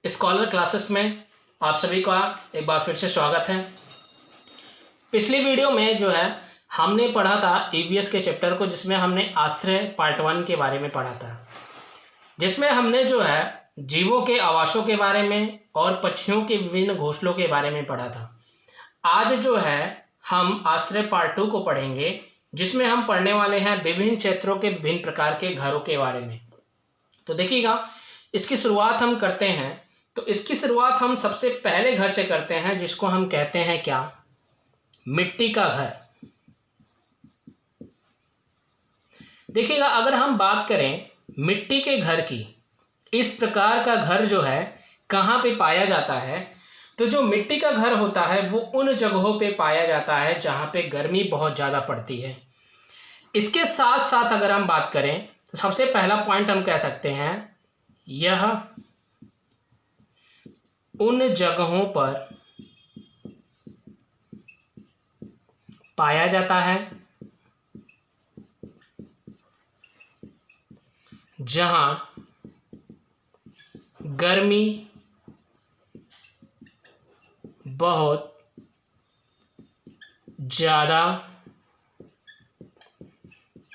Scholar classes में आप सभी का एक बार फिर से स्वागत है। पिछली वीडियो में जो है हमने पढ़ा था ईवीएस के चैप्टर को, जिसमें हमने आश्रय पार्ट 1 के बारे में पढ़ा था, जिसमें हमने जो है जीवों के आवासों के बारे में और पक्षियों के विभिन्न घोंसलों के बारे में पढ़ा था। आज जो है हम आश्रय पार्ट 2 को पढ़ेंगे, जिसमें हम पढ़ने वाले हैं विभिन्न क्षेत्रों के विभिन्न प्रकार के घरों के बारे में। तो देखिएगा, इसकी शुरुआत हम करते हैं। तो इसकी शुरुआत हम सबसे पहले घर से करते हैं, जिसको हम कहते हैं क्या? मिट्टी का घर। देखिएगा, अगर हम बात करें मिट्टी के घर की, इस प्रकार का घर जो है कहाँ पे पाया जाता है? तो जो मिट्टी का घर होता है वो उन जगहों पे पाया जाता है जहाँ पे गर्मी बहुत ज़्यादा पड़ती है। इसके साथ साथ अगर हम बात करें तो सबसे पहला पॉइंट हम कह सकते हैं, यह उन जगहों पर पाया जाता है जहां गर्मी बहुत ज़्यादा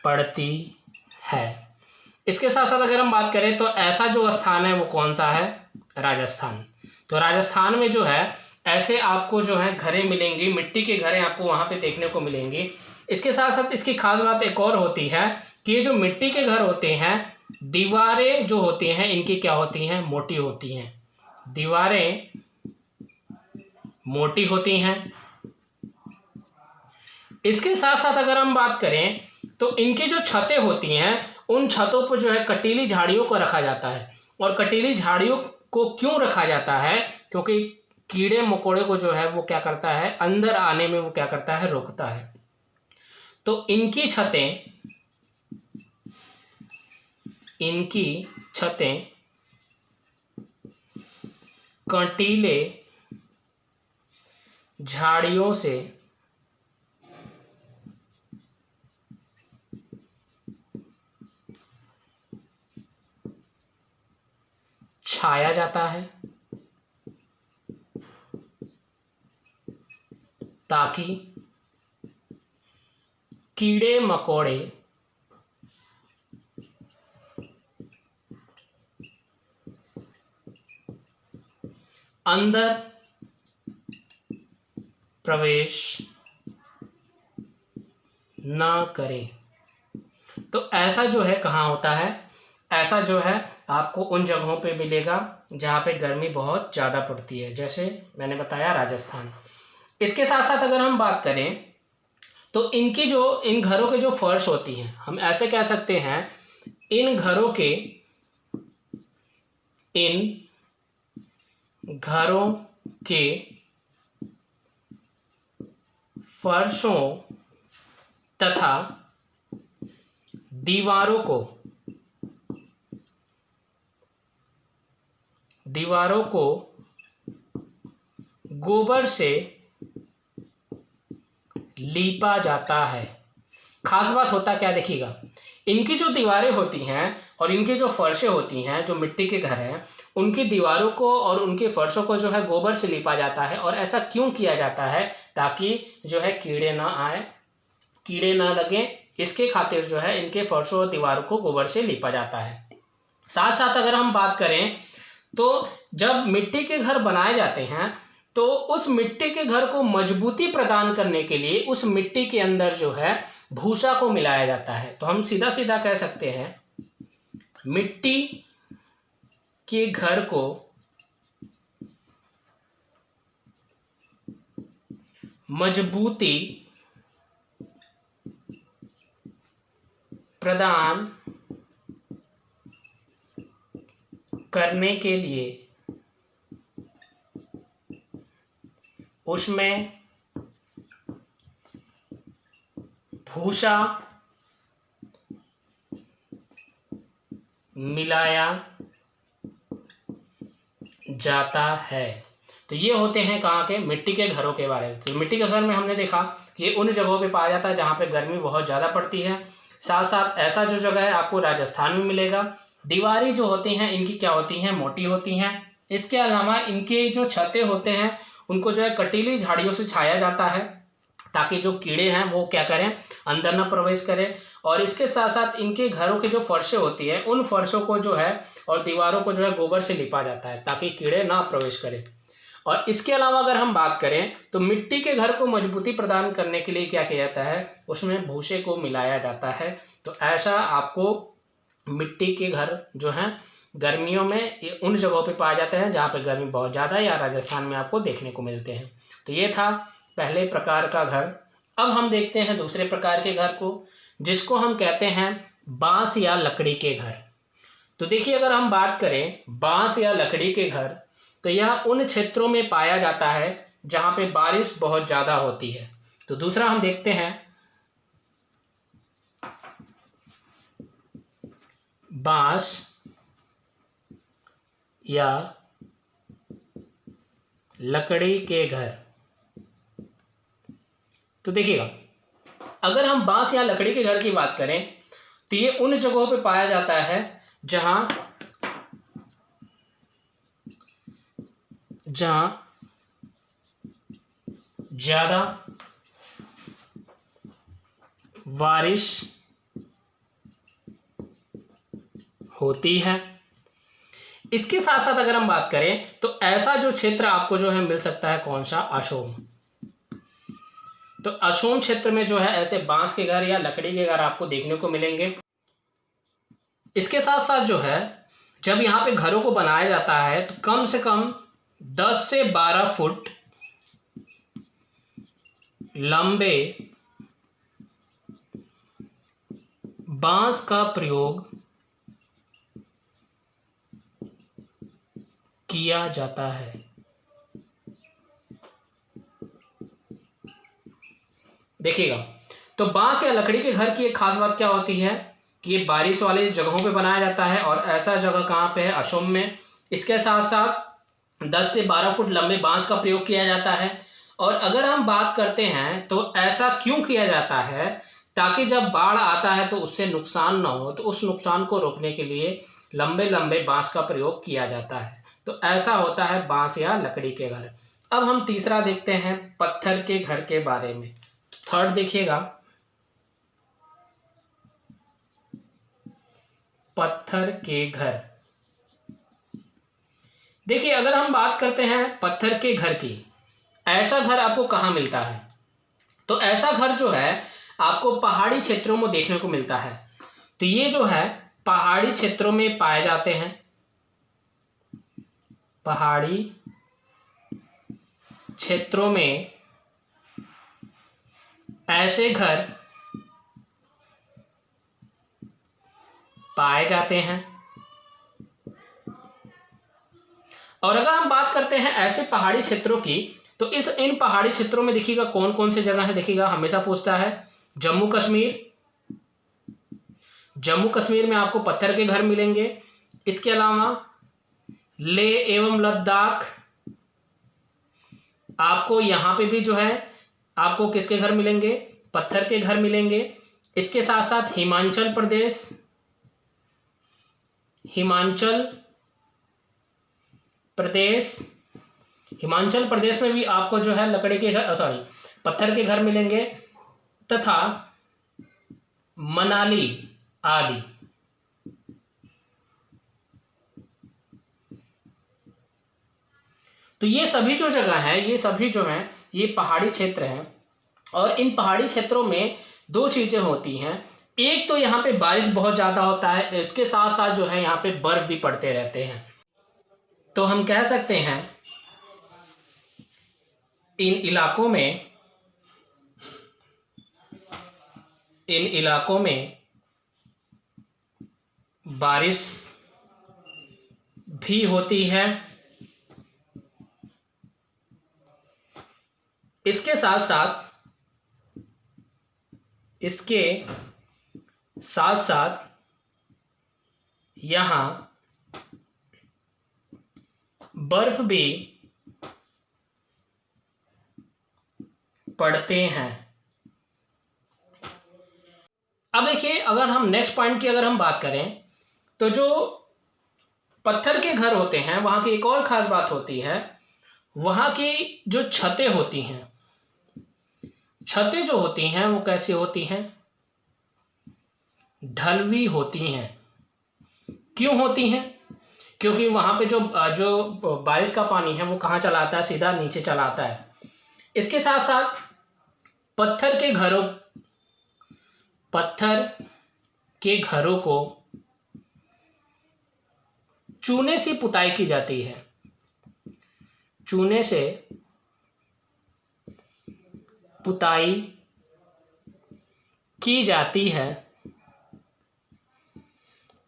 पड़ती है। इसके साथ साथ अगर हम बात करें तो ऐसा जो स्थान है वो कौन सा है? राजस्थान। तो राजस्थान में जो है ऐसे आपको जो है घरें मिलेंगी, मिट्टी के घरें आपको वहाँ पे देखने को मिलेंगी। इसके साथ साथ इसकी खास बात एक और होती है कि ये जो मिट्टी के घर होते हैं, दीवारें जो होती हैं इनकी क्या होती हैं? मोटी होती हैं। दीवारें मोटी होती हैं। इसके साथ साथ अगर हम बात करें तो इनकी जो छतें होती हैं, उन छतों पर जो है कटीली झाड़ियों को रखा जाता है। और कटीली झाड़ियों को क्यों रखा जाता है? क्योंकि कीड़े मकोड़े को जो है वो क्या करता है, अंदर आने में वो क्या करता है, रोकता है। तो इनकी छतें कंटीले झाड़ियों से छाया जाता है ताकि कीड़े मकोड़े अंदर प्रवेश ना करें। तो ऐसा जो है कहाँ होता है? ऐसा जो है आपको उन जगहों पे मिलेगा जहाँ पे गर्मी बहुत ज़्यादा पड़ती है, जैसे मैंने बताया राजस्थान। इसके साथ साथ अगर हम बात करें तो इन घरों के जो फर्श होती हैं, हम ऐसे कह सकते हैं, इन घरों के फर्शों तथा दीवारों को गोबर से लीपा जाता है। खास बात होता क्या? देखिएगा, इनकी जो दीवारें होती हैं और इनकी जो फर्शें होती हैं, जो मिट्टी के घर हैं, उनकी दीवारों को और उनके फर्शों को जो है गोबर से लीपा जाता है। और ऐसा क्यों किया जाता है? ताकि जो है कीड़े ना आए, कीड़े ना लगे, इसके खातिर जो है इनके फर्शों और दीवारों को गोबर से लीपा जाता है। साथ साथ अगर हम बात करें तो जब मिट्टी के घर बनाए जाते हैं तो उस मिट्टी के घर को मजबूती प्रदान करने के लिए उस मिट्टी के अंदर जो है भूसा को मिलाया जाता है। तो हम सीधा सीधा कह सकते हैं, मिट्टी के घर को मजबूती प्रदान करने के लिए उसमें भूसा मिलाया जाता है। तो ये होते हैं कहाँ के? मिट्टी के घरों के बारे में। तो मिट्टी के घर में हमने देखा कि ये उन जगहों पे पाया जाता है जहाँ पे गर्मी बहुत ज़्यादा पड़ती है। साथ साथ ऐसा जो जगह है आपको राजस्थान में मिलेगा। दीवारें जो होती हैं इनकी क्या होती हैं? मोटी होती हैं। इसके अलावा इनके जो छतें होते हैं उनको जो है कटीली झाड़ियों से छाया जाता है ताकि जो कीड़े हैं वो क्या करें, अंदर ना प्रवेश करें। और इसके साथ साथ इनके घरों की जो फर्शें होती है उन फर्शों को जो है और दीवारों को जो है गोबर से लिपा जाता है ताकि कीड़े ना प्रवेश करें। और इसके अलावा अगर हम बात करें तो मिट्टी के घर को मजबूती प्रदान करने के लिए क्या किया जाता है, उसमें भूसे को मिलाया जाता है। तो ऐसा आपको मिट्टी के घर जो हैं गर्मियों में ये उन जगहों पे पाया जाता है जहाँ पे गर्मी बहुत ज़्यादा है या राजस्थान में आपको देखने को मिलते हैं। तो ये था पहले प्रकार का घर। अब हम देखते हैं दूसरे प्रकार के घर को, जिसको हम कहते हैं बांस या लकड़ी के घर। तो देखिए, अगर हम बात करें बांस या लकड़ी के घर, तो यह उन क्षेत्रों में पाया जाता है जहाँ पे बारिश बहुत ज़्यादा होती है। तो दूसरा हम देखते हैं बांस या लकड़ी के घर। तो देखिएगा, अगर हम बांस या लकड़ी के घर की बात करें तो ये उन जगहों पे पाया जाता है जहां ज्यादा बारिश होती है। इसके साथ साथ अगर हम बात करें तो ऐसा जो क्षेत्र आपको जो है मिल सकता है, कौन सा, असोम। तो असोम क्षेत्र में जो है ऐसे बांस के घर या लकड़ी के घर आपको देखने को मिलेंगे। इसके साथ साथ जो है जब यहाँ पे घरों को बनाया जाता है तो कम से कम 10 से 12 फुट लंबे बांस का प्रयोग किया जाता है। देखिएगा, तो बांस या लकड़ी के घर की एक खास बात क्या होती है कि ये बारिश वाले जगहों पे बनाया जाता है और ऐसा जगह कहाँ पे है, असम में। इसके साथ साथ 10 से 12 फुट लंबे बांस का प्रयोग किया जाता है। और अगर हम बात करते हैं तो ऐसा क्यों किया जाता है, ताकि जब बाढ़ आता है तो उससे नुकसान ना हो, तो उस नुकसान को रोकने के लिए लंबे लंबे बांस का प्रयोग किया जाता है। तो ऐसा होता है बांस या लकड़ी के घर। अब हम तीसरा देखते हैं पत्थर के घर के बारे में। तो थर्ड देखिएगा, पत्थर के घर। देखिए, अगर हम बात करते हैं पत्थर के घर की, ऐसा घर आपको कहाँ मिलता है, तो ऐसा घर जो है आपको पहाड़ी क्षेत्रों में देखने को मिलता है। तो ये जो है पहाड़ी क्षेत्रों में पाए जाते हैं। पहाड़ी क्षेत्रों में ऐसे घर पाए जाते हैं। और अगर हम बात करते हैं ऐसे पहाड़ी क्षेत्रों की, तो इन पहाड़ी क्षेत्रों में देखिएगा कौन कौन से जगह है। देखिएगा, हमेशा पूछता है जम्मू कश्मीर। जम्मू कश्मीर में आपको पत्थर के घर मिलेंगे। इसके अलावा लेह एवं लद्दाख, आपको यहाँ पे भी जो है आपको किसके घर मिलेंगे, पत्थर के घर मिलेंगे। इसके साथ साथ हिमाचल प्रदेश हिमाचल प्रदेश में भी आपको जो है लकड़ी के घर, पत्थर के घर मिलेंगे, तथा मनाली आदि। तो ये सभी जो जगह है, ये सभी जो हैं ये पहाड़ी क्षेत्र हैं। और इन पहाड़ी क्षेत्रों में दो चीजें होती हैं। एक तो यहाँ पे बारिश बहुत ज्यादा होता है, इसके साथ साथ जो है यहाँ पे बर्फ भी पड़ते रहते हैं। तो हम कह सकते हैं इन इलाकों में बारिश भी होती है। इसके साथ साथ यहाँ बर्फ भी पड़ते हैं। अब देखिए, अगर हम नेक्स्ट पॉइंट की अगर हम बात करें तो जो पत्थर के घर होते हैं वहाँ की एक और ख़ास बात होती है, वहाँ की जो छतें होती हैं, छतें जो होती हैं वो कैसी होती हैं? ढलवी होती हैं। क्यों होती हैं? क्योंकि वहाँ पे जो जो बारिश का पानी है वो कहाँ चला आता है? सीधा नीचे चला आता है। इसके साथ साथ पत्थर के घरों को चूने से पुताई की जाती है। चूने से पुताई की जाती है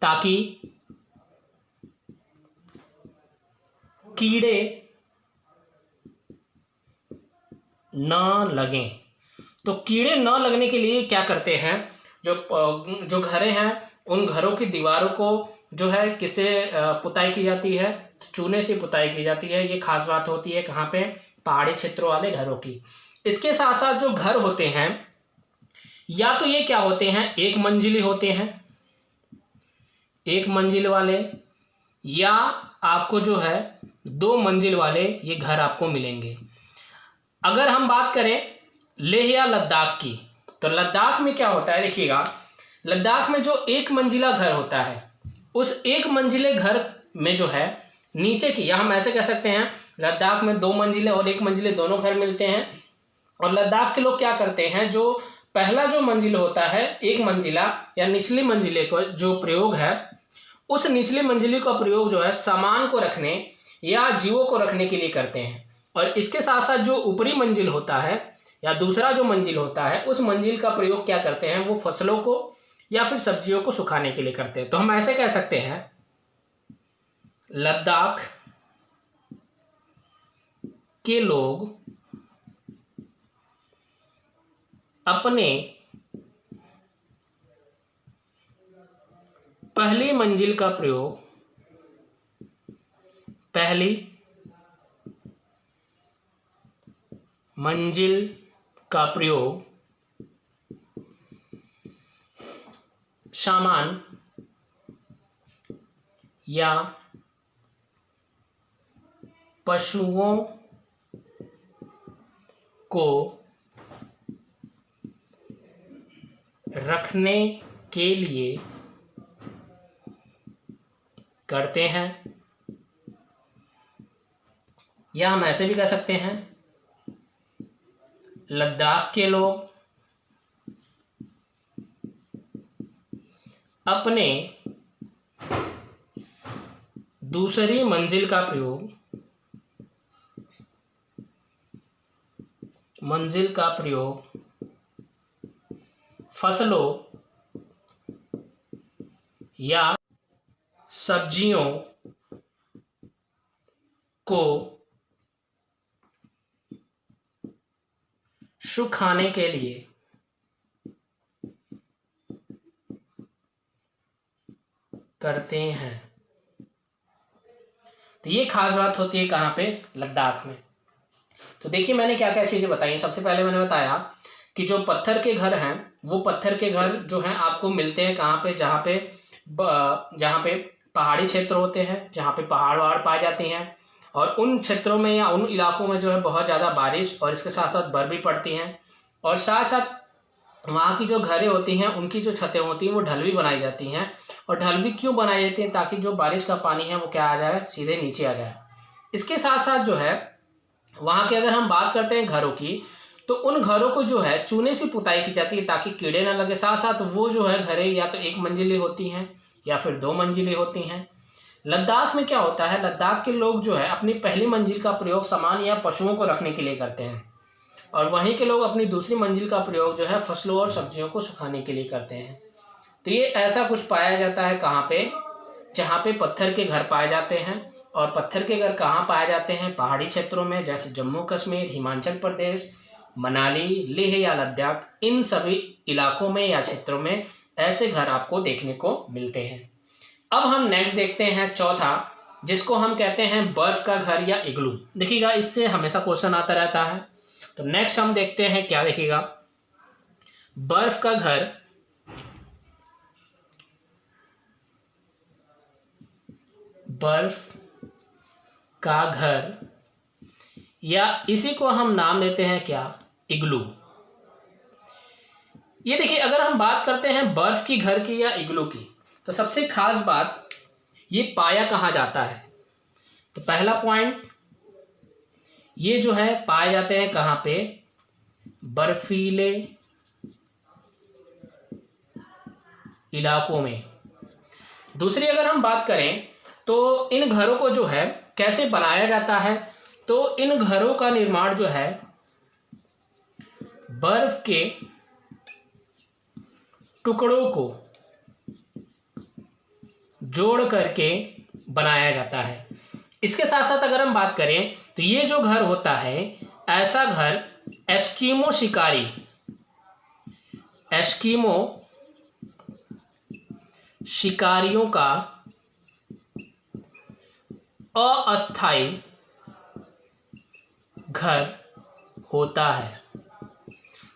ताकि कीड़े न लगें। तो कीड़े न लगने के लिए क्या करते हैं, जो घरें हैं उन घरों की दीवारों को जो है किससे पुताई की जाती है? चूने से पुताई की जाती है। ये खास बात होती है कहाँ पे? पहाड़ी क्षेत्रों वाले घरों की। इसके साथ साथ जो घर होते हैं या तो ये क्या होते हैं, एक मंजिली होते हैं, एक मंजिल वाले, या आपको जो है 2 मंजिल वाले ये घर आपको मिलेंगे। अगर हम बात करें लेह या लद्दाख की, तो लद्दाख में क्या होता है देखिएगा, लद्दाख में जो एक मंजिला घर होता है उस एक मंजिले घर में जो है नीचे की, या हम ऐसे कह सकते हैं लद्दाख में 2 मंजिले और 1 मंजिले दोनों घर मिलते हैं। और लद्दाख के लोग क्या करते हैं, जो पहला जो मंजिल होता है एक मंजिला या निचली मंजिले को जो प्रयोग है, उस निचली मंजिले का प्रयोग जो है सामान को रखने या जीवों को रखने के लिए करते हैं। और इसके साथ साथ जो ऊपरी मंजिल होता है या दूसरा जो मंजिल होता है उस मंजिल का प्रयोग क्या करते हैं, वो फसलों को या फिर सब्जियों को सुखाने के लिए करते हैं। तो हम ऐसे कह सकते हैं लद्दाख के लोग अपने पहली मंजिल का प्रयोग, पहली मंजिल का प्रयोग सामान या पशुओं को रखने के लिए करते हैं। या हम ऐसे भी कह सकते हैं लद्दाख के लोग अपने दूसरी मंजिल का प्रयोग, मंजिल का प्रयोग फसलों या सब्जियों को सुखाने के लिए करते हैं। तो ये खास बात होती है कहाँ पे? लद्दाख में। तो देखिए मैंने क्या क्या चीज़ें बताई। सबसे पहले मैंने बताया कि जो पत्थर के घर हैं वो पत्थर के घर जो हैं आपको मिलते हैं कहाँ पे? जहाँ पे पहाड़ी क्षेत्र होते हैं, जहाँ पे पहाड़ वहाड़ पाए जाते हैं, और उन क्षेत्रों में या उन इलाकों में जो है बहुत ज़्यादा बारिश और इसके साथ साथ बर्फ़ भी पड़ती हैं। और साथ साथ वहाँ की जो घरें होती हैं उनकी जो छतें होती हैं वो ढलवी बनाई जाती हैं। और ढलवी क्यों बनाई जाती हैं? ताकि जो बारिश का पानी है वो क्या आ जाए, सीधे नीचे आ जाए। इसके साथ साथ जो है वहाँ के अगर हम बात करते हैं घरों की, तो उन घरों को जो है चूने से पुताई की जाती है ताकि कीड़े ना लगे। साथ साथ वो जो है घरें या तो 1 मंजिली होती हैं या फिर 2 मंजिली होती हैं। लद्दाख में क्या होता है, लद्दाख के लोग जो है अपनी पहली मंजिल का प्रयोग सामान या पशुओं को रखने के लिए करते हैं, और वहीं के लोग अपनी दूसरी मंजिल का प्रयोग जो है फसलों और सब्जियों को सुखाने के लिए करते हैं। तो ये ऐसा कुछ पाया जाता है कहाँ पे? जहाँ पे पत्थर के घर पाए जाते हैं। और पत्थर के घर कहाँ पाए जाते हैं? पहाड़ी क्षेत्रों में, जैसे जम्मू कश्मीर, हिमाचल प्रदेश, मनाली, लेह या लद्दाख, इन सभी इलाकों में या क्षेत्रों में ऐसे घर आपको देखने को मिलते हैं। अब हम नेक्स्ट देखते हैं चौथा, जिसको हम कहते हैं बर्फ का घर या इग्लू। देखिएगा इससे हमेशा क्वेश्चन आता रहता है। तो नेक्स्ट हम देखते हैं क्या, देखिएगा बर्फ का घर बर्फ का घर, या इसी को हम नाम देते हैं क्या, इग्लू। ये देखिए, अगर हम बात करते हैं बर्फ की घर की या इग्लू की, तो सबसे खास बात, ये पाया कहाँ जाता है। तो पहला पॉइंट, ये जो है पाए जाते हैं कहाँ पे, बर्फीले इलाकों में। दूसरी अगर हम बात करें तो इन घरों को जो है कैसे बनाया जाता है, तो इन घरों का निर्माण जो है बर्फ के टुकड़ों को जोड़ करके बनाया जाता है। इसके साथ साथ अगर हम बात करें तो ये जो घर होता है, ऐसा घर एस्किमो शिकारियों का अस्थायी घर होता है।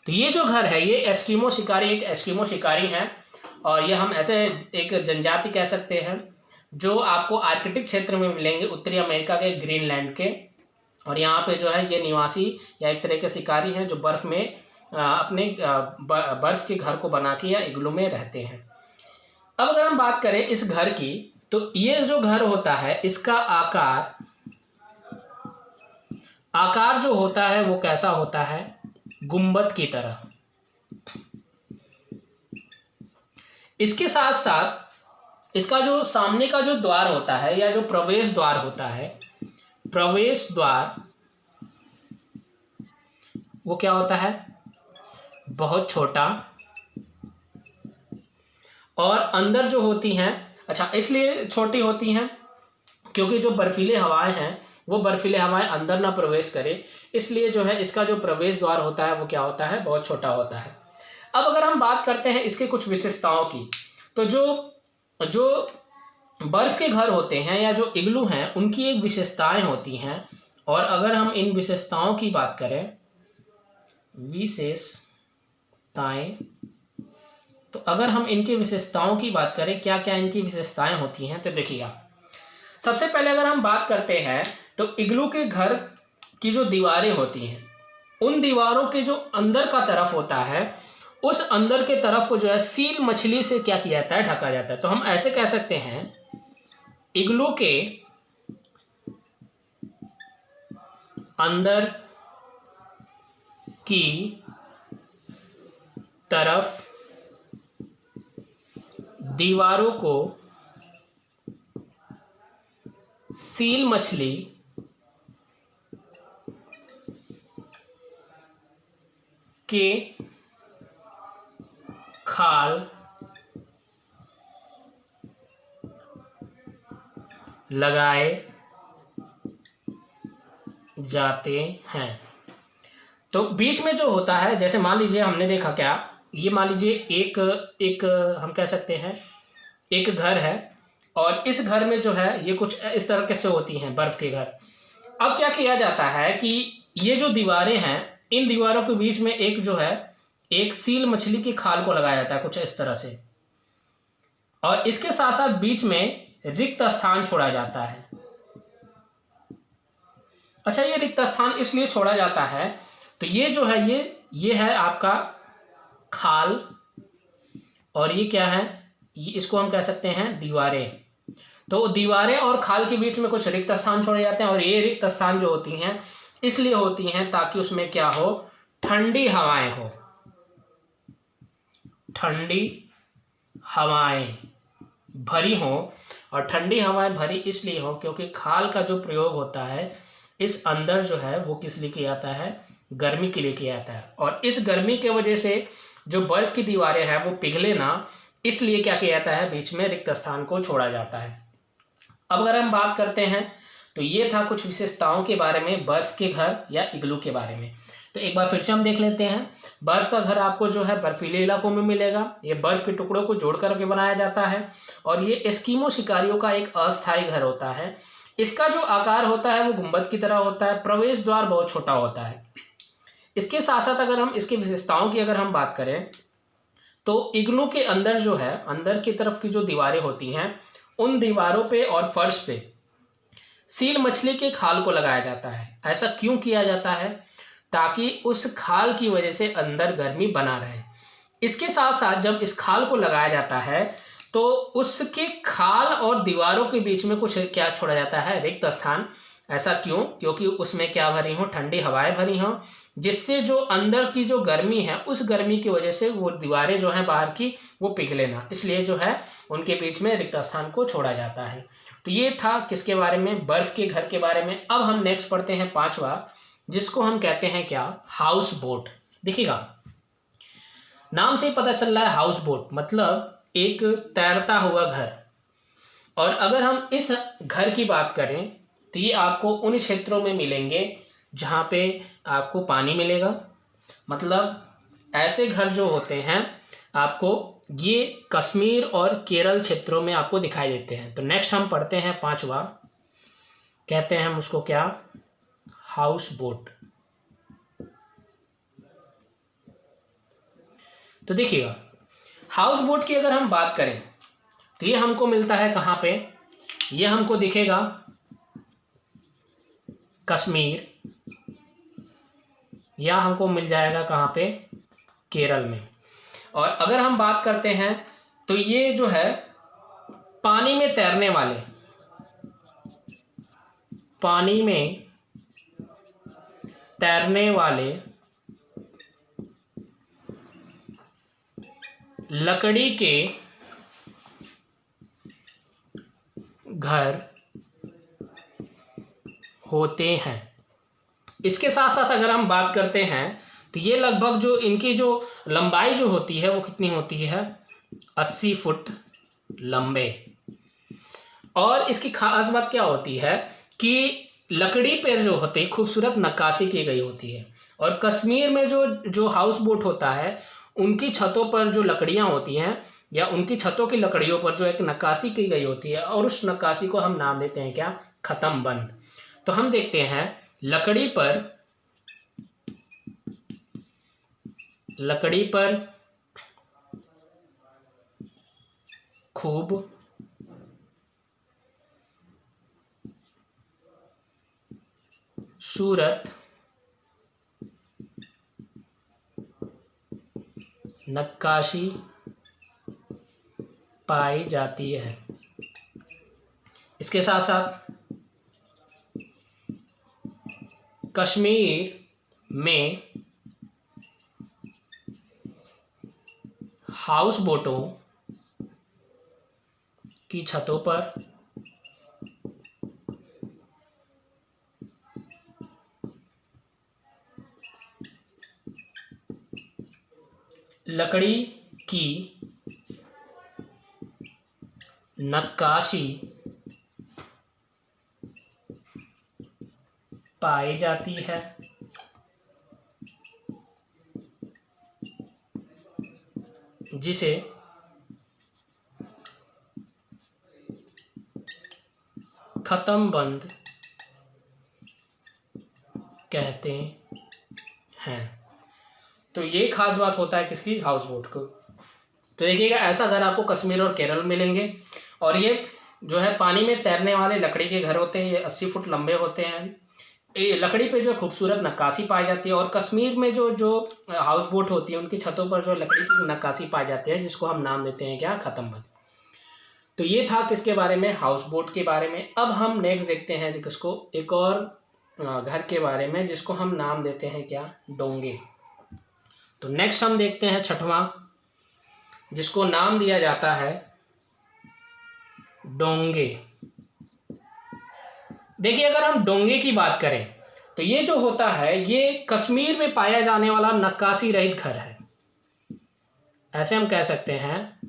तो ये जो घर है, ये एस्किमो शिकारी हैं, और ये हम ऐसे एक जनजाति कह सकते हैं जो आपको आर्कटिक क्षेत्र में मिलेंगे, उत्तरी अमेरिका के, ग्रीनलैंड के। और यहाँ पे जो है ये निवासी या एक तरह के शिकारी हैं जो बर्फ में अपने बर्फ के घर को बना के या इग्लू में रहते हैं। अब अगर हम बात करें इस घर की, तो ये जो घर होता है, इसका आकार जो होता है वो कैसा होता है, गुंबद की तरह। इसके साथ साथ इसका जो सामने का जो द्वार होता है, या जो प्रवेश द्वार होता है, प्रवेश द्वार वो क्या होता है, बहुत छोटा। और अंदर जो होती हैं, अच्छा इसलिए छोटी होती हैं क्योंकि जो बर्फीले हवाएं हैं, वो बर्फीले हवाएं अंदर ना प्रवेश करें, इसलिए जो है इसका जो प्रवेश द्वार होता है वो क्या होता है, बहुत छोटा होता है। अब अगर हम बात करते हैं इसके कुछ विशेषताओं की, तो जो बर्फ के घर होते हैं या जो इग्लू हैं, उनकी एक विशेषताएं होती हैं। और अगर हम इन विशेषताओं की बात करें, विशेषताएं, तो अगर हम इनकी विशेषताओं की बात करें, क्या क्या इनकी विशेषताएं होती हैं, तो देखिएगा, सबसे पहले अगर हम बात करते हैं तो इग्लू के घर की जो दीवारें होती हैं, उन दीवारों के जो अंदर का तरफ होता है, उस अंदर के तरफ को जो है सील मछली से क्या किया जाता है, ढका जाता है। तो हम ऐसे कह सकते हैं, इग्लू के अंदर की तरफ दीवारों को सील मछली के खाल लगाए जाते हैं। तो बीच में जो होता है, जैसे मान लीजिए हमने देखा क्या, ये मान लीजिए एक हम कह सकते हैं एक घर है, और इस घर में जो है ये कुछ इस तरह से होती हैं बर्फ के घर। अब क्या किया जाता है कि ये जो दीवारें हैं, इन दीवारों के बीच में एक जो है एक सील मछली की खाल को लगाया जाता है कुछ इस तरह से, और इसके साथ साथ बीच में रिक्त स्थान छोड़ा जाता है। अच्छा, ये रिक्त स्थान इसलिए छोड़ा जाता है, तो ये जो है ये है आपका खाल, और ये क्या है, ये इसको हम कह सकते हैं दीवारें। तो दीवारें और खाल के बीच में कुछ रिक्त स्थान छोड़े जाते हैं, और ये रिक्त स्थान जो होती हैं इसलिए होती हैं ताकि उसमें क्या हो, ठंडी हवाएं हो, ठंडी हवाएं भरी हो। और ठंडी हवाएं भरी इसलिए हो क्योंकि खाल का जो प्रयोग होता है इस अंदर जो है वो किस लिए किया जाता है, गर्मी के लिए किया जाता है। और इस गर्मी के वजह से जो बर्फ की दीवारें हैं वो पिघले ना, इसलिए क्या किया जाता है, बीच में रिक्त स्थान को छोड़ा जाता है। अब अगर हम बात करते हैं तो ये था कुछ विशेषताओं के बारे में बर्फ के घर या इग्लू के बारे में। तो एक बार फिर से हम देख लेते हैं। बर्फ का घर आपको जो है बर्फीले इलाकों में मिलेगा। ये बर्फ के टुकड़ों को जोड़ करके बनाया जाता है, और ये एस्किमो शिकारियों का एक अस्थायी घर होता है। इसका जो आकार होता है वो गुंबद की तरह होता है। प्रवेश द्वार बहुत छोटा होता है। इसके साथ साथ अगर हम इसकी विशेषताओं की अगर हम बात करें तो इग्लू के अंदर जो है, अंदर की तरफ की जो दीवारें होती हैं, उन दीवारों पे और फर्श पे सील मछली के खाल को लगाया जाता है। ऐसा क्यों किया जाता है? ताकि उस खाल की वजह से अंदर गर्मी बना रहे। इसके साथ साथ जब इस खाल को लगाया जाता है तो उसके खाल और दीवारों के बीच में कुछ क्या छोड़ा जाता है? रिक्त स्थान। ऐसा क्यों? क्योंकि उसमें क्या भरी हो? ठंडी हवाएं भरी हों, जिससे जो अंदर की जो गर्मी है उस गर्मी की वजह से वो दीवारें जो हैं बाहर की वो पिघले ना, इसलिए जो है उनके बीच में रिक्त स्थान को छोड़ा जाता है। तो ये था किसके बारे में? बर्फ के घर के बारे में। अब हम नेक्स्ट पढ़ते हैं पांचवा, जिसको हम कहते हैं क्या? House boat. देखिएगा, नाम से ही पता चल रहा है हाउस बोट मतलब एक तैरता हुआ घर। और अगर हम इस घर की बात करें तो ये आपको उन क्षेत्रों में मिलेंगे जहाँ पे आपको पानी मिलेगा। मतलब ऐसे घर जो होते हैं आपको ये कश्मीर और केरल क्षेत्रों में आपको दिखाई देते हैं। तो नेक्स्ट हम पढ़ते हैं पांचवा, कहते हैं हम उसको क्या? House boat. तो देखिएगा, हाउस बोट की अगर हम बात करें तो ये हमको मिलता है कहाँ पे? ये हमको दिखेगा कश्मीर, या हमको मिल जाएगा कहाँ पे? केरल में। और अगर हम बात करते हैं तो ये जो है पानी में तैरने वाले, पानी में तैरने वाले लकड़ी के घर होते हैं। इसके साथ साथ अगर हम बात करते हैं तो ये लगभग जो इनकी जो लंबाई जो होती है वो कितनी होती है? 80 फुट लंबे। और इसकी खास बात क्या होती है कि लकड़ी पर जो होती है खूबसूरत नक्काशी की गई होती है। और कश्मीर में जो हाउस बोट होता है उनकी छतों पर जो लकड़ियां होती हैं या उनकी छतों की लकड़ियों पर जो एक नक्काशी की गई होती है और उस नक्काशी को हम नाम देते हैं क्या? खत्म बंद। तो हम देखते हैं लकड़ी पर खूब सूरत नक्काशी पाई जाती है। इसके साथ साथ कश्मीर में हाउस बोटों की छतों पर लकड़ी की नक्काशी पाई जाती है, जिसे खत्म बंद कहते हैं। तो ये खास बात होता है किसकी? हाउस बोट को। तो देखिएगा, ऐसा घर आपको कश्मीर और केरल में मिलेंगे। और ये जो है पानी में तैरने वाले लकड़ी के घर होते हैं। ये 80 फुट लंबे होते हैं। ये लकड़ी पे जो खूबसूरत नक्काशी पाई जाती है। और कश्मीर में जो जो हाउस बोट होती है उनकी छतों पर जो लकड़ी की नक्काशी पाई जाती है, जिसको हम नाम देते हैं क्या? खत्म बंद। तो ये था किसके बारे में? हाउस बोट के बारे में। अब हम नेक्स्ट देखते हैं किसको? एक और घर के बारे में, जिसको हम नाम देते हैं क्या? डोंगे। तो नेक्स्ट हम देखते हैं छठवां, जिसको नाम दिया जाता है डोंगे। देखिए, अगर हम डोंगे की बात करें तो ये जो होता है ये कश्मीर में पाया जाने वाला नक्काशी रहित घर है। ऐसे हम कह सकते हैं,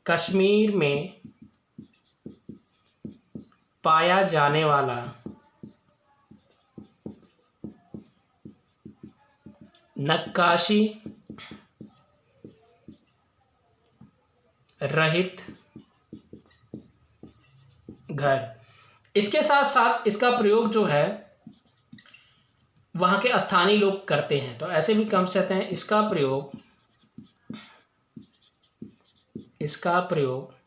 कश्मीर में पाया जाने वाला नक्काशी रहित घर। इसके साथ साथ इसका प्रयोग जो है वहाँ के स्थानीय लोग करते हैं। तो ऐसे भी कह सकते हैं इसका प्रयोग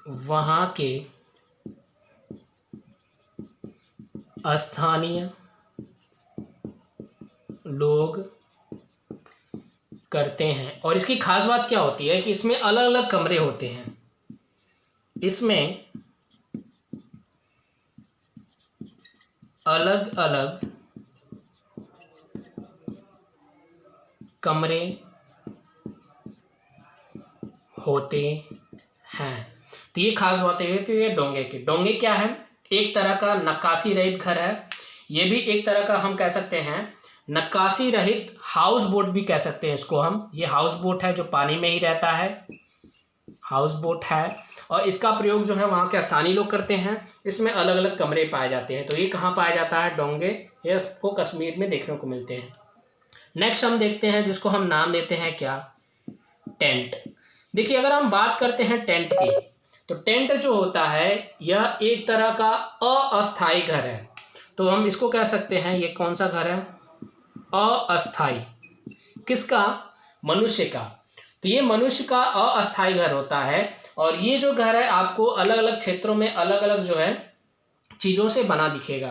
वहाँ के स्थानीय लोग करते हैं। और इसकी खास बात क्या होती है कि इसमें अलग अलग कमरे होते हैं, इसमें अलग अलग कमरे होते हैं। तो ये खास बात है कि ये डोंगे क्या है, एक तरह का नक्काशी रहित घर है। ये भी एक तरह का हम कह सकते हैं नक्काशी रहित हाउस बोट भी कह सकते हैं इसको हम। ये हाउस बोट है जो पानी में ही रहता है, हाउस बोट है। और इसका प्रयोग जो है वहाँ के स्थानीय लोग करते हैं। इसमें अलग अलग कमरे पाए जाते हैं। तो ये कहाँ पाया जाता है, डोंगे, ये इसको कश्मीर में देखने को मिलते हैं। नेक्स्ट हम देखते हैं जिसको हम नाम देते हैं क्या, टेंट। देखिए अगर हम बात करते हैं टेंट की, तो टेंट जो होता है यह एक तरह का अस्थायी घर है। तो हम इसको कह सकते हैं ये कौन सा घर है, अस्थायी। किसका, मनुष्य का। तो ये मनुष्य का अस्थायी घर होता है। और ये जो घर है आपको अलग अलग क्षेत्रों में अलग अलग जो है चीज़ों से बना दिखेगा।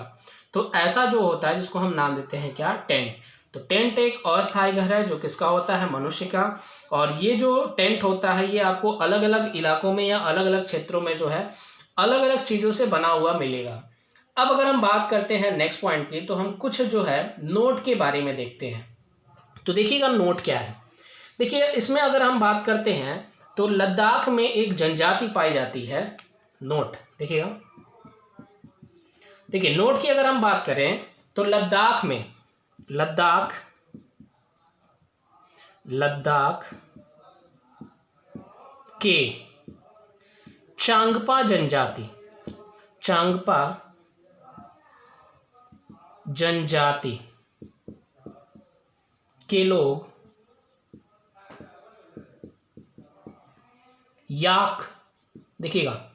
तो ऐसा जो होता है जिसको हम नाम देते हैं क्या, टेंट। तो टेंट एक अस्थायी घर है जो किसका होता है, मनुष्य का। और ये जो टेंट होता है ये आपको अलग अलग इलाकों में या अलग अलग क्षेत्रों में जो है अलग अलग चीज़ों से बना हुआ मिलेगा। अब अगर हम बात करते हैं नेक्स्ट पॉइंट की, तो हम कुछ जो है नोट के बारे में देखते हैं। तो देखिएगा नोट क्या है। देखिए इसमें अगर हम बात करते हैं तो लद्दाख में एक जनजाति पाई जाती है, नोट। देखिएगा, देखिए नोट की अगर हम बात करें तो लद्दाख में, लद्दाख के चांगपा जनजाति के लोग याक, देखिएगा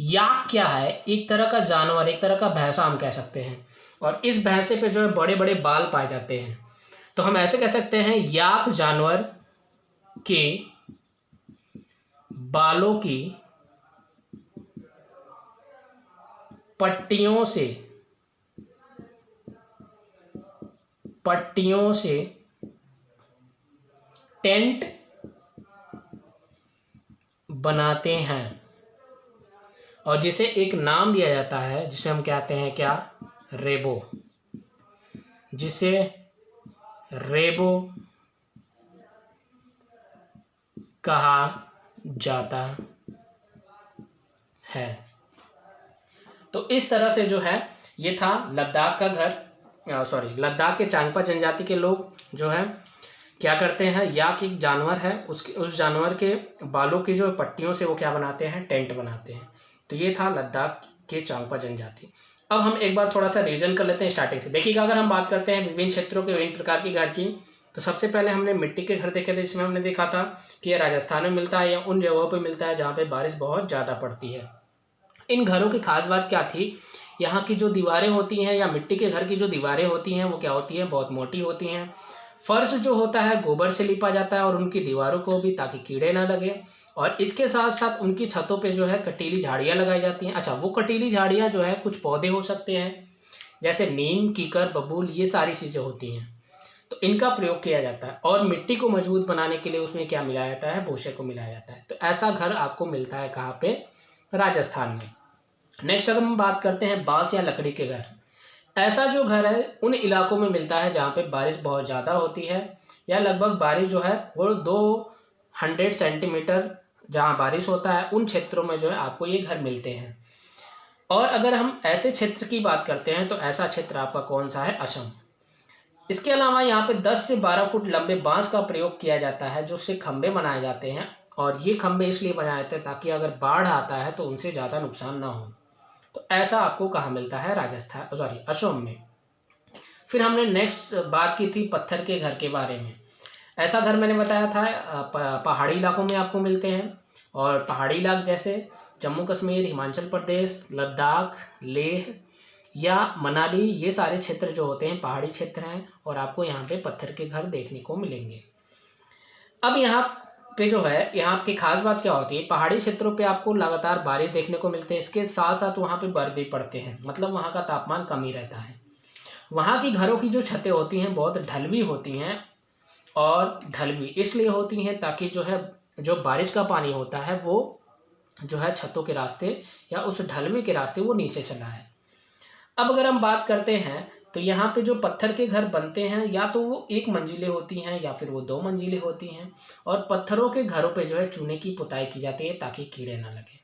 याक क्या है, एक तरह का जानवर, एक तरह का भैंसा हम कह सकते हैं। और इस भैंसे पे जो है बड़े बड़े बाल पाए जाते हैं। तो हम ऐसे कह सकते हैं याक जानवर के बालों की पट्टियों से टेंट बनाते हैं। और जिसे एक नाम दिया जाता है जिसे हम कहते हैं क्या, रेबो, जिसे रेबो कहा जाता है। तो इस तरह से जो है ये था लद्दाख का घर, लद्दाख के चांगपा जनजाति के लोग जो है क्या करते हैं, याक एक जानवर है, उस जानवर के बालों की जो पट्टियों से वो क्या बनाते हैं, टेंट बनाते हैं। तो ये था लद्दाख के चांगपा जनजाति। अब हम एक बार थोड़ा सा रिवीजन कर लेते हैं स्टार्टिंग से। देखिएगा अगर हम बात करते हैं विभिन्न क्षेत्रों के विभिन्न प्रकार के घर की, तो सबसे पहले हमने मिट्टी के घर देखे थे, जिसमें हमने देखा था कि यह राजस्थान में मिलता है या उन जगहों पर मिलता है जहाँ पे बारिश बहुत ज़्यादा पड़ती है। इन घरों की खास बात क्या थी, यहाँ की जो दीवारें होती हैं या मिट्टी के घर की जो दीवारें होती हैं वो क्या होती हैं, बहुत मोटी होती हैं। फर्श जो होता है गोबर से लिपा जाता है और उनकी दीवारों को भी, ताकि कीड़े ना लगे। और इसके साथ साथ उनकी छतों पे जो है कटीली झाड़ियाँ लगाई जाती हैं। अच्छा, वो कटीली झाड़ियाँ जो है कुछ पौधे हो सकते हैं जैसे नीम, कीकर, बबूल, ये सारी चीज़ें होती हैं। तो इनका प्रयोग किया जाता है। और मिट्टी को मजबूत बनाने के लिए उसमें क्या मिलाया जाता है, भूसे को मिलाया जाता है। तो ऐसा घर आपको मिलता है कहाँ पे, राजस्थान में। नेक्स्ट अगर हम बात करते हैं बांस या लकड़ी के घर, ऐसा जो घर है उन इलाकों में मिलता है जहाँ पे बारिश बहुत ज़्यादा होती है, या लगभग बारिश जो है वो 200 सेंटीमीटर जहाँ बारिश होता है उन क्षेत्रों में जो है आपको ये घर मिलते हैं। और अगर हम ऐसे क्षेत्र की बात करते हैं तो ऐसा क्षेत्र आपका कौन सा है, असम। इसके अलावा यहाँ पे 10 से 12 फुट लंबे बांस का प्रयोग किया जाता है, जो से खंबे बनाए जाते हैं। और ये खंबे इसलिए बनाए जाते हैं ताकि अगर बाढ़ आता है तो उनसे ज़्यादा नुकसान ना हो। तो ऐसा आपको कहाँ मिलता है, असम में। फिर हमने नेक्स्ट बात की थी पत्थर के घर के बारे में। ऐसा घर मैंने बताया था पहाड़ी इलाकों में आपको मिलते हैं। और पहाड़ी इलाके जैसे जम्मू कश्मीर, हिमाचल प्रदेश, लद्दाख, लेह या मनाली, ये सारे क्षेत्र जो होते हैं पहाड़ी क्षेत्र हैं और आपको यहाँ पे पत्थर के घर देखने को मिलेंगे। अब यहाँ पे जो है यहाँ की खास बात क्या होती है, पहाड़ी क्षेत्रों पे आपको लगातार बारिश देखने को मिलते हैं, इसके साथ साथ वहाँ पे बर्फ भी पड़ते हैं, मतलब वहाँ का तापमान कम ही रहता है। वहाँ की घरों की जो छतें होती हैं बहुत ढलवी होती हैं, और ढलवी इसलिए होती हैं ताकि जो है जो बारिश का पानी होता है वो जो है छतों के रास्ते या उस ढलवे के रास्ते वो नीचे चला है। अब अगर हम बात करते हैं तो यहाँ पे जो पत्थर के घर बनते हैं या तो वो एक मंजिले होती हैं या फिर वो 2 मंजिले होती हैं, और पत्थरों के घरों पे जो है चूने की पुताई की जाती है ताकि कीड़े ना लगे।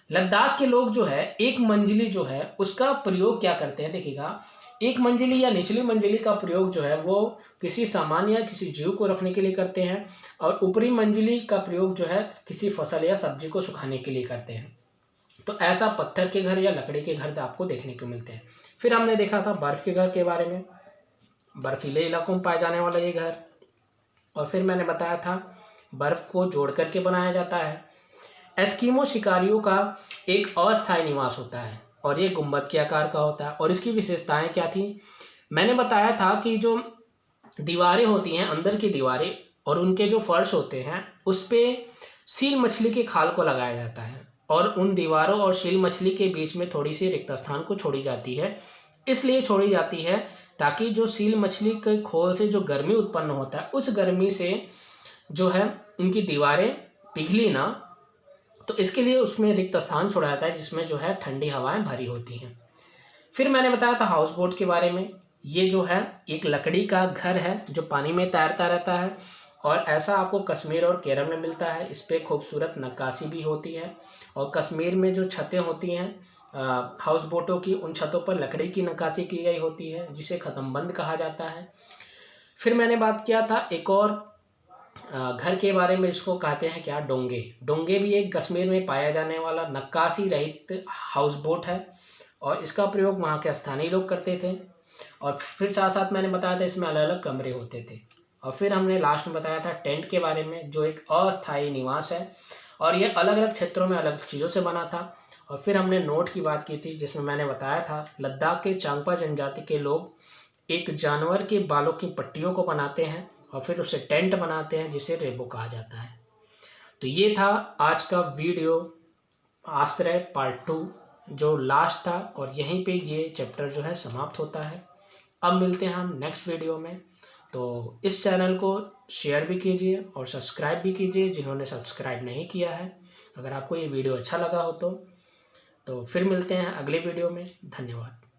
लद्दाख के लोग जो है एक मंजिली जो है उसका प्रयोग क्या करते हैं, देखिएगा, एक मंजिली या निचली मंजिली का प्रयोग जो है वो किसी सामान या किसी जीव को रखने के लिए करते हैं, और ऊपरी मंजिली का प्रयोग जो है किसी फसल या सब्जी को सुखाने के लिए करते हैं। तो ऐसा पत्थर के घर या लकड़ी के घर आपको देखने को मिलते हैं। फिर हमने देखा था बर्फ़ के घर के बारे में, बर्फीले इलाकों में पाए जाने वाला ये घर। और फिर मैंने बताया था बर्फ़ को जोड़ करके बनाया जाता है। एस्किमो शिकारियों का एक अस्थायी निवास होता है और ये गुंबद के आकार का होता है। और इसकी विशेषताएं क्या थी, मैंने बताया था कि जो दीवारें होती हैं, अंदर की दीवारें और उनके जो फर्श होते हैं उस पर सील मछली के खाल को लगाया जाता है, और उन दीवारों और सील मछली के बीच में थोड़ी सी रिक्त स्थान को छोड़ी जाती है। इसलिए छोड़ी जाती है ताकि जो सील मछली के खोल से जो गर्मी उत्पन्न होता है उस गर्मी से जो है उनकी दीवारें पिघली ना, तो इसके लिए उसमें रिक्त स्थान छोड़ा जाता है जिसमें जो है ठंडी हवाएं भरी होती हैं। फिर मैंने बताया था हाउस बोट के बारे में। ये जो है एक लकड़ी का घर है जो पानी में तैरता रहता है, और ऐसा आपको कश्मीर और केरल में मिलता है। इस पर खूबसूरत नक्काशी भी होती है, और कश्मीर में जो छतें होती हैं हाउस बोटों की, उन छतों पर लकड़ी की नक्काशी की गई होती है जिसे ख़त्मबंद कहा जाता है। फिर मैंने बात किया था एक और घर के बारे में, इसको कहते हैं क्या, डोंगे। डोंगे भी एक कश्मीर में पाया जाने वाला नक्काशी रहित हाउस बोट है, और इसका प्रयोग वहाँ के स्थानीय लोग करते थे। और फिर साथ साथ मैंने बताया था इसमें अलग अलग कमरे होते थे। और फिर हमने लास्ट में बताया था टेंट के बारे में, जो एक अस्थायी निवास है, और ये अलग अलग क्षेत्रों में अलग चीज़ों से बना था। और फिर हमने नोट की बात की थी जिसमें मैंने बताया था लद्दाख के चांगपा जनजाति के लोग एक जानवर के बालों की पट्टियों को बनाते हैं और फिर उसे टेंट बनाते हैं जिसे रेबो कहा जाता है। तो ये था आज का वीडियो आश्रय पार्ट 2 जो लास्ट था, और यहीं पे ये चैप्टर जो है समाप्त होता है। अब मिलते हैं हम नेक्स्ट वीडियो में। तो इस चैनल को शेयर भी कीजिए और सब्सक्राइब भी कीजिए जिन्होंने सब्सक्राइब नहीं किया है। अगर आपको ये वीडियो अच्छा लगा हो तो फिर मिलते हैं अगले वीडियो में। धन्यवाद।